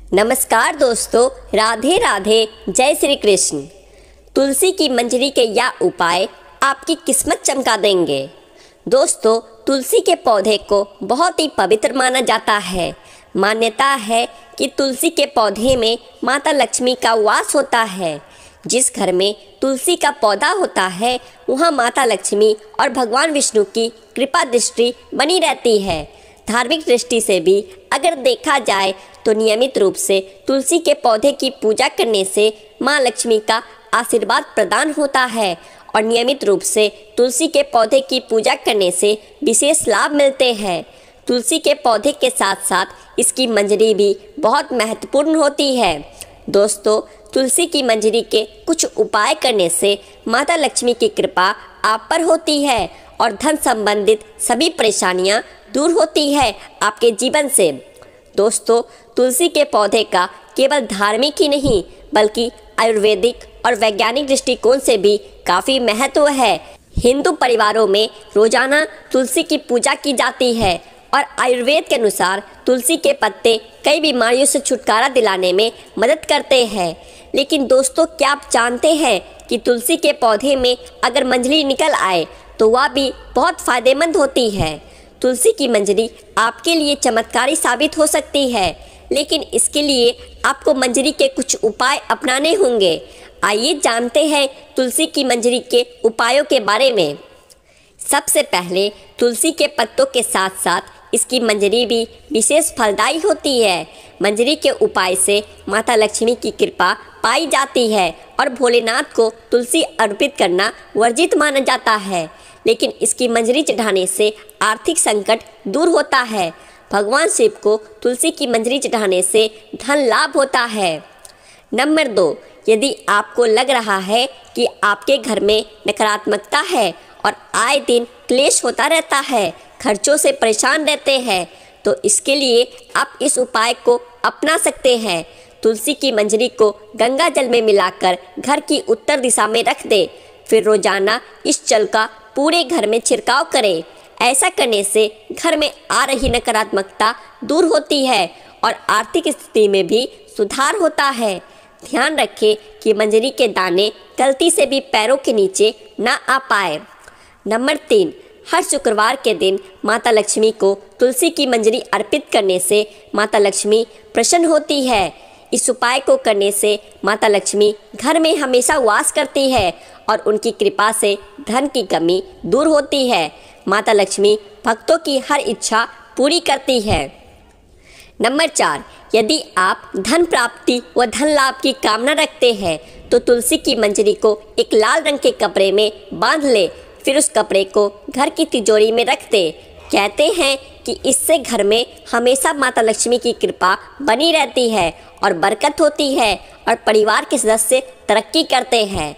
नमस्कार दोस्तों, राधे राधे, जय श्री कृष्ण। तुलसी की मंजरी के यह उपाय आपकी किस्मत चमका देंगे। दोस्तों, तुलसी के पौधे को बहुत ही पवित्र माना जाता है। मान्यता है कि तुलसी के पौधे में माता लक्ष्मी का वास होता है। जिस घर में तुलसी का पौधा होता है वहाँ माता लक्ष्मी और भगवान विष्णु की कृपा दृष्टि बनी रहती है। धार्मिक दृष्टि से भी अगर देखा जाए तो नियमित रूप से तुलसी के पौधे की पूजा करने से माँ लक्ष्मी का आशीर्वाद प्रदान होता है और नियमित रूप से तुलसी के पौधे की पूजा करने से विशेष लाभ मिलते हैं। तुलसी के पौधे के साथ साथ इसकी मंजरी भी बहुत महत्वपूर्ण होती है। दोस्तों, तुलसी की मंजरी के कुछ उपाय करने से माता लक्ष्मी की कृपा आप पर होती है और धन संबंधित सभी परेशानियां दूर होती है आपके जीवन से। दोस्तों, तुलसी के पौधे का केवल धार्मिक ही नहीं बल्कि आयुर्वेदिक और वैज्ञानिक दृष्टिकोण से भी काफ़ी महत्व है। हिंदू परिवारों में रोजाना तुलसी की पूजा की जाती है और आयुर्वेद के अनुसार तुलसी के पत्ते कई बीमारियों से छुटकारा दिलाने में मदद करते हैं। लेकिन दोस्तों, क्या आप जानते हैं कि तुलसी के पौधे में अगर मंजरी निकल आए तो वह भी बहुत फायदेमंद होती है। तुलसी की मंजरी आपके लिए चमत्कारी साबित हो सकती है, लेकिन इसके लिए आपको मंजरी के कुछ उपाय अपनाने होंगे। आइए जानते हैं तुलसी की मंजरी के उपायों के बारे में। सबसे पहले, तुलसी के पत्तों के साथ साथ इसकी मंजरी भी विशेष फलदायी होती है। मंजरी के उपाय से माता लक्ष्मी की कृपा पाई जाती है और भोलेनाथ को तुलसी अर्पित करना वर्जित माना जाता है, लेकिन इसकी मंजरी चढ़ाने से आर्थिक संकट दूर होता है। भगवान शिव को तुलसी की मंजरी चढ़ाने से धन लाभ होता है। नंबर 2, यदि आपको लग रहा है कि आपके घर में नकारात्मकता है और आए दिन क्लेश होता रहता है, खर्चों से परेशान रहते हैं, तो इसके लिए आप इस उपाय को अपना सकते हैं। तुलसी की मंजरी को गंगा जल में मिलाकर घर की उत्तर दिशा में रख दे, फिर रोजाना इस जल का पूरे घर में छिड़काव करें। ऐसा करने से घर में आ रही नकारात्मकता दूर होती है और आर्थिक स्थिति में भी सुधार होता है। ध्यान रखें कि मंजरी के दाने गलती से भी पैरों के नीचे ना आ पाए। नंबर 3, हर शुक्रवार के दिन माता लक्ष्मी को तुलसी की मंजरी अर्पित करने से माता लक्ष्मी प्रसन्न होती है। इस उपाय को करने से माता लक्ष्मी घर में हमेशा वास करती है और उनकी कृपा से धन की कमी दूर होती है। माता लक्ष्मी भक्तों की हर इच्छा पूरी करती है। नंबर 4, यदि आप धन प्राप्ति व धन लाभ की कामना रखते हैं तो तुलसी की मंजरी को एक लाल रंग के कपड़े में बांध ले, फिर उस कपड़े को घर की तिजोरी में रख दे। कहते हैं कि इससे घर में हमेशा माता लक्ष्मी की कृपा बनी रहती है और बरकत होती है और परिवार के सदस्य तरक्की करते हैं।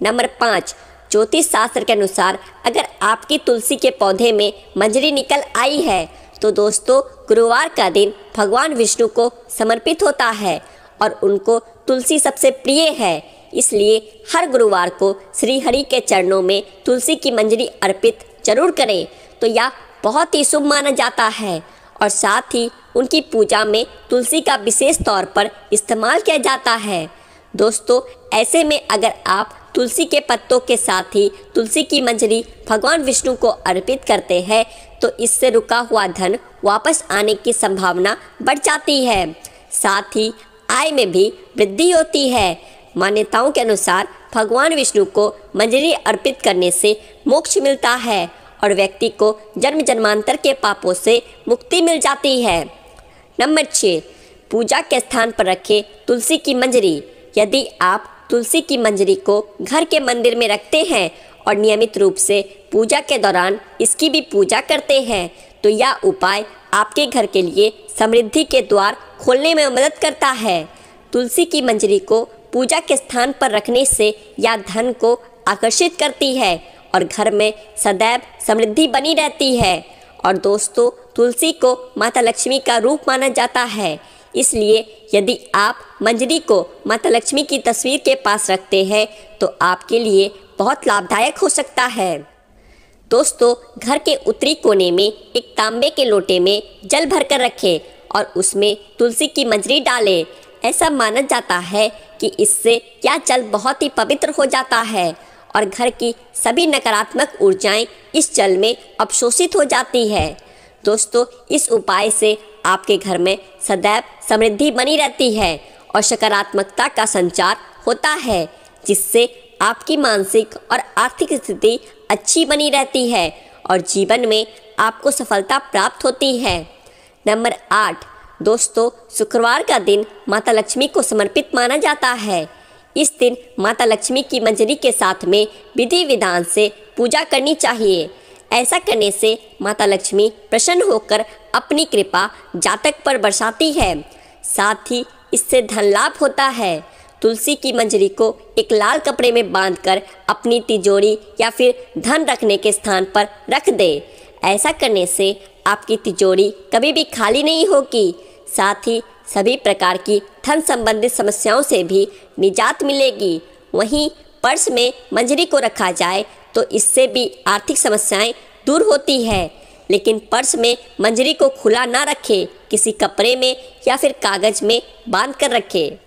नंबर 5, ज्योतिष शास्त्र के अनुसार अगर आपकी तुलसी के पौधे में मंजरी निकल आई है तो दोस्तों, गुरुवार का दिन भगवान विष्णु को समर्पित होता है और उनको तुलसी सबसे प्रिय है। इसलिए हर गुरुवार को श्री हरि के चरणों में तुलसी की मंजरी अर्पित जरूर करें, तो यह बहुत ही शुभ माना जाता है और साथ ही उनकी पूजा में तुलसी का विशेष तौर पर इस्तेमाल किया जाता है। दोस्तों, ऐसे में अगर आप तुलसी के पत्तों के साथ ही तुलसी की मंजरी भगवान विष्णु को अर्पित करते हैं तो इससे रुका हुआ धन वापस आने की संभावना बढ़ जाती है। साथ ही आय में भी वृद्धि होती है। मान्यताओं के अनुसार भगवान विष्णु को मंजरी अर्पित करने से मोक्ष मिलता है और व्यक्ति को जन्म जन्मांतर के पापों से मुक्ति मिल जाती है। नंबर 6, पूजा के स्थान पर रखें तुलसी की मंजरी। यदि आप तुलसी की मंजरी को घर के मंदिर में रखते हैं और नियमित रूप से पूजा के दौरान इसकी भी पूजा करते हैं तो यह उपाय आपके घर के लिए समृद्धि के द्वार खोलने में मदद करता है। तुलसी की मंजरी को पूजा के स्थान पर रखने से यह धन को आकर्षित करती है और घर में सदैव समृद्धि बनी रहती है। और दोस्तों, तुलसी को माता लक्ष्मी का रूप माना जाता है, इसलिए यदि आप मंजरी को माता लक्ष्मी की तस्वीर के पास रखते हैं तो आपके लिए बहुत लाभदायक हो सकता है। दोस्तों, घर के उत्तरी कोने में एक तांबे के लोटे में जल भरकर रखें और उसमें तुलसी की मंजरी डालें। ऐसा माना जाता है कि इससे यह जल बहुत ही पवित्र हो जाता है और घर की सभी नकारात्मक ऊर्जाएं इस जल में अवशोषित हो जाती है। दोस्तों, इस उपाय से आपके घर में सदैव समृद्धि बनी रहती है और सकारात्मकता का संचार होता है, जिससे आपकी मानसिक और आर्थिक स्थिति अच्छी बनी रहती है और जीवन में आपको सफलता प्राप्त होती है। नंबर 8, दोस्तों, शुक्रवार का दिन माता लक्ष्मी को समर्पित माना जाता है। इस दिन माता लक्ष्मी की मंजरी के साथ में विधि विधान से पूजा करनी चाहिए। ऐसा करने से माता लक्ष्मी प्रसन्न होकर अपनी कृपा जातक पर बरसाती है। साथ ही इससे धन लाभ होता है। तुलसी की मंजरी को एक लाल कपड़े में बांधकर अपनी तिजोरी या फिर धन रखने के स्थान पर रख दे। ऐसा करने से आपकी तिजोरी कभी भी खाली नहीं होगी। साथ ही सभी प्रकार की धन संबंधित समस्याओं से भी निजात मिलेगी। वहीं पर्स में मंजरी को रखा जाए तो इससे भी आर्थिक समस्याएं दूर होती है, लेकिन पर्स में मंजरी को खुला ना रखें, किसी कपड़े में या फिर कागज में बांध कर रखें।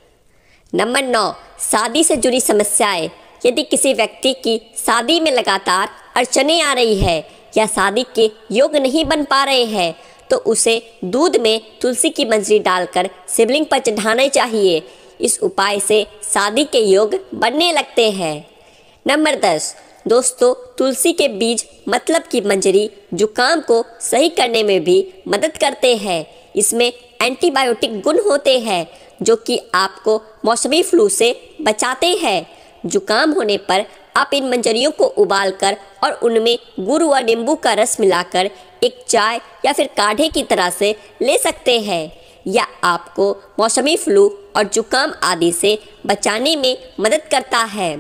नंबर 9, शादी से जुड़ी समस्याएं। यदि किसी व्यक्ति की शादी में लगातार अड़चनें आ रही है या शादी के योग नहीं बन पा रहे हैं तो उसे दूध में तुलसी की मंजरी डालकर शिवलिंग पर चढ़ाना चाहिए। इस उपाय से शादी के योग बनने लगते हैं। नंबर 10, दोस्तों, तुलसी के बीज मतलब की मंजरी जुकाम को सही करने में भी मदद करते हैं। इसमें एंटीबायोटिक गुण होते हैं जो कि आपको मौसमी फ्लू से बचाते हैं। जुकाम होने पर आप इन मंजरियों को उबालकर और उनमें गुड़ व नींबू का रस मिलाकर एक चाय या फिर काढ़े की तरह से ले सकते हैं। यह आपको मौसमी फ्लू और जुकाम आदि से बचाने में मदद करता है।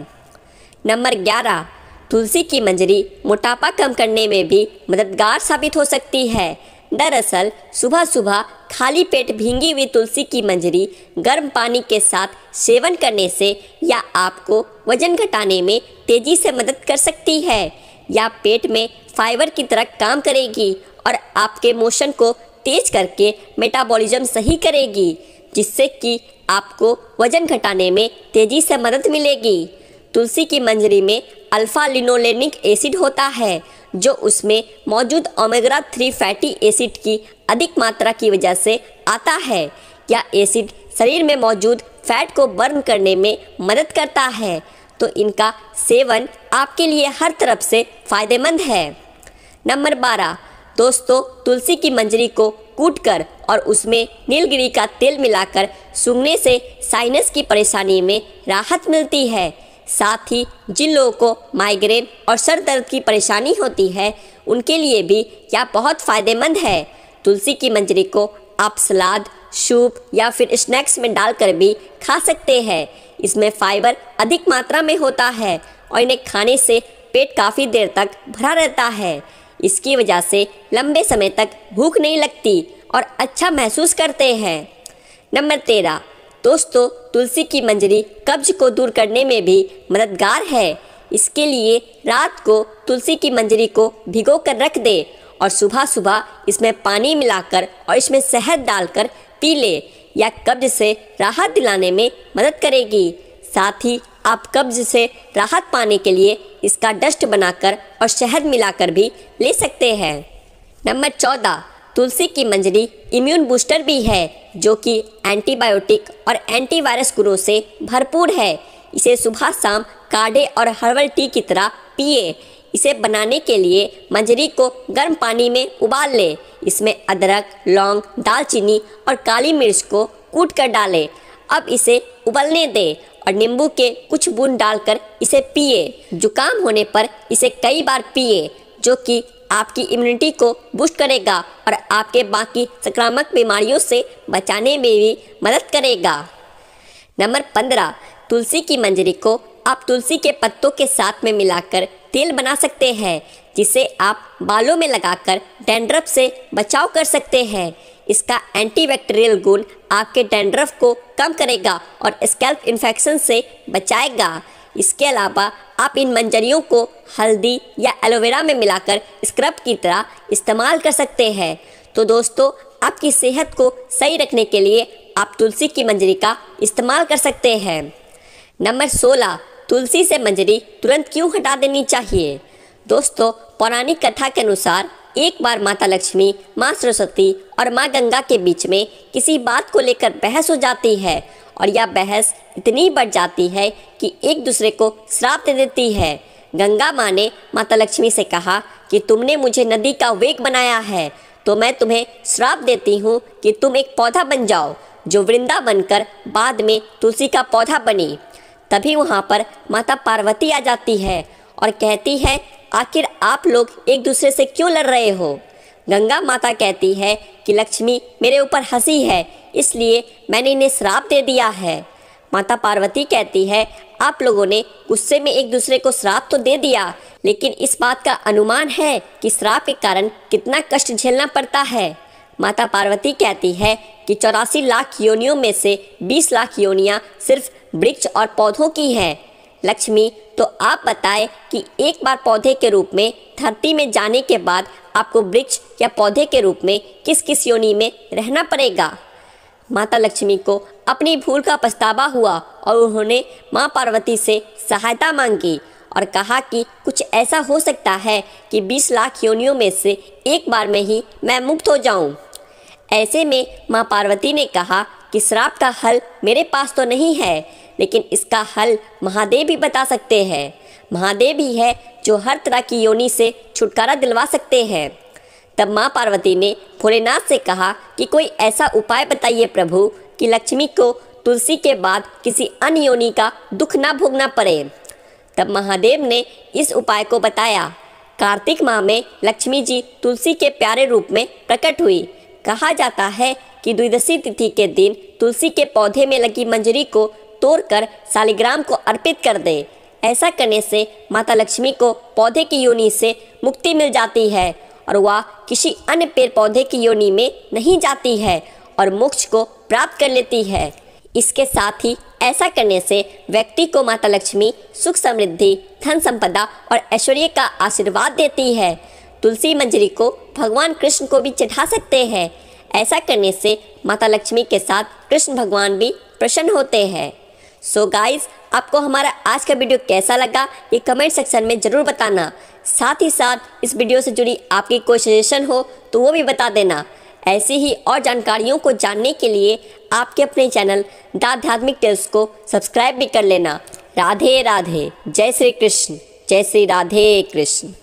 नंबर 11, तुलसी की मंजरी मोटापा कम करने में भी मददगार साबित हो सकती है। दरअसल सुबह सुबह खाली पेट भींगी हुई तुलसी की मंजरी गर्म पानी के साथ सेवन करने से यह आपको वजन घटाने में तेजी से मदद कर सकती है। यह पेट में फाइबर की तरह काम करेगी और आपके मोशन को तेज करके मेटाबॉलिज्म सही करेगी, जिससे कि आपको वजन घटाने में तेजी से मदद मिलेगी। तुलसी की मंजरी में अल्फा लिनोलेनिक एसिड होता है जो उसमें मौजूद ओमेगा 3 फैटी एसिड की अधिक मात्रा की वजह से आता है। यह एसिड शरीर में मौजूद फैट को बर्न करने में मदद करता है, तो इनका सेवन आपके लिए हर तरफ से फायदेमंद है। नंबर 12, दोस्तों, तुलसी की मंजरी को कूटकर और उसमें नीलगिरी का तेल मिलाकर सूंघने से साइनस की परेशानी में राहत मिलती है। साथ ही जिन लोगों को माइग्रेन और सर दर्द की परेशानी होती है उनके लिए भी यह बहुत फ़ायदेमंद है। तुलसी की मंजरी को आप सलाद, सूप या फिर स्नैक्स में डालकर भी खा सकते हैं। इसमें फाइबर अधिक मात्रा में होता है और इन्हें खाने से पेट काफ़ी देर तक भरा रहता है। इसकी वजह से लंबे समय तक भूख नहीं लगती और अच्छा महसूस करते हैं। नंबर 13, दोस्तों, तुलसी की मंजरी कब्ज को दूर करने में भी मददगार है। इसके लिए रात को तुलसी की मंजरी को भिगो कर रख दे और सुबह सुबह इसमें पानी मिलाकर और इसमें शहद डालकर पी ले। यह कब्ज से राहत दिलाने में मदद करेगी। साथ ही आप कब्ज से राहत पाने के लिए इसका डस्ट बनाकर और शहद मिलाकर भी ले सकते हैं। नंबर 14, तुलसी की मंजरी इम्यून बूस्टर भी है जो कि एंटीबायोटिक और एंटीवायरस गुणों से भरपूर है। इसे सुबह शाम काढ़े और हर्बल टी की तरह पिए। इसे बनाने के लिए मंजरी को गर्म पानी में उबाल ले। इसमें अदरक, लौंग, दालचीनी और काली मिर्च को कूट कर डालें। अब इसे उबलने दें और नींबू के कुछ बूंद डालकर इसे पिए। जुकाम होने पर इसे कई बार पिए, जो कि आपकी इम्यूनिटी को बूस्ट करेगा और आपके बाकी संक्रामक बीमारियों से बचाने में भी मदद करेगा। नंबर 15, तुलसी की मंजरी को आप तुलसी के पत्तों के साथ में मिलाकर तेल बना सकते हैं, जिसे आप बालों में लगाकर डैंड्रफ से बचाव कर सकते हैं। इसका एंटीबैक्टीरियल गुण आपके डैंड्रफ को कम करेगा और स्कैल्प इन्फेक्शन से बचाएगा। इसके अलावा आप इन मंजरियों को हल्दी या एलोवेरा में मिलाकर स्क्रब की तरह इस्तेमाल कर सकते हैं। तो दोस्तों, आपकी सेहत को सही रखने के लिए आप तुलसी की मंजरी का इस्तेमाल कर सकते हैं। नंबर 16, तुलसी से मंजरी तुरंत क्यों हटा देनी चाहिए। दोस्तों, पौराणिक कथा के अनुसार एक बार माता लक्ष्मी, माँ सरस्वती और माँ गंगा के बीच में किसी बात को लेकर बहस हो जाती है और यह बहस इतनी बढ़ जाती है कि एक दूसरे को श्राप दे देती है। गंगा माँ ने माता लक्ष्मी से कहा कि तुमने मुझे नदी का वेग बनाया है, तो मैं तुम्हें श्राप देती हूँ कि तुम एक पौधा बन जाओ, जो वृंदा बनकर बाद में तुलसी का पौधा बनी। तभी वहाँ पर माता पार्वती आ जाती है और कहती है, आखिर आप लोग एक दूसरे से क्यों लड़ रहे हो। गंगा माता कहती है कि लक्ष्मी मेरे ऊपर हंसी है, इसलिए मैंने इन्हें श्राप दे दिया है। माता पार्वती कहती है, आप लोगों ने गुस्से में एक दूसरे को श्राप तो दे दिया, लेकिन इस बात का अनुमान है कि श्राप के कारण कितना कष्ट झेलना पड़ता है। माता पार्वती कहती है कि 84 लाख योनियों में से 20 लाख योनियाँ सिर्फ वृक्ष और पौधों की हैं। लक्ष्मी, तो आप बताएं कि एक बार पौधे के रूप में धरती में जाने के बाद आपको वृक्ष या पौधे के रूप में किस किस योनि में रहना पड़ेगा। माता लक्ष्मी को अपनी भूल का पछतावा हुआ और उन्होंने माँ पार्वती से सहायता मांगी और कहा कि कुछ ऐसा हो सकता है कि 20 लाख योनियों में से एक बार में ही मैं मुक्त हो जाऊं। ऐसे में माँ पार्वती ने कहा कि श्राप का हल मेरे पास तो नहीं है, लेकिन इसका हल महादेव भी बता सकते हैं। महादेव ही है जो हर तरह की योनि से छुटकारा दिलवा सकते हैं। तब माँ पार्वती ने भोलेनाथ से कहा कि कोई ऐसा उपाय बताइए प्रभु कि लक्ष्मी को तुलसी के बाद किसी अन्य योनि का दुख ना भोगना पड़े। तब महादेव ने इस उपाय को बताया। कार्तिक माह में लक्ष्मी जी तुलसी के प्यारे रूप में प्रकट हुई। कहा जाता है कि द्वादशी तिथि के दिन तुलसी के पौधे में लगी मंजरी को तोड़कर शालिग्राम को अर्पित कर दे। ऐसा करने से माता लक्ष्मी को पौधे की योनि से मुक्ति मिल जाती है और वह किसी अन्य पेड़ पौधे की योनि में नहीं जाती है और मोक्ष को प्राप्त कर लेती है। इसके साथ ही ऐसा करने से व्यक्ति को माता लक्ष्मी सुख समृद्धि, धन संपदा और ऐश्वर्य का आशीर्वाद देती है। तुलसी मंजरी को भगवान कृष्ण को भी चढ़ा सकते हैं। ऐसा करने से माता लक्ष्मी के साथ कृष्ण भगवान भी प्रसन्न होते हैं। सो गाइस, आपको हमारा आज का वीडियो कैसा लगा ये कमेंट सेक्शन में ज़रूर बताना। साथ ही साथ इस वीडियो से जुड़ी आपकी कोई सजेशन हो तो वो भी बता देना। ऐसी ही और जानकारियों को जानने के लिए आपके अपने चैनल द आध्यात्मिक टेल्स को सब्सक्राइब भी कर लेना। राधे राधे, जय श्री कृष्ण, जय श्री राधे कृष्ण।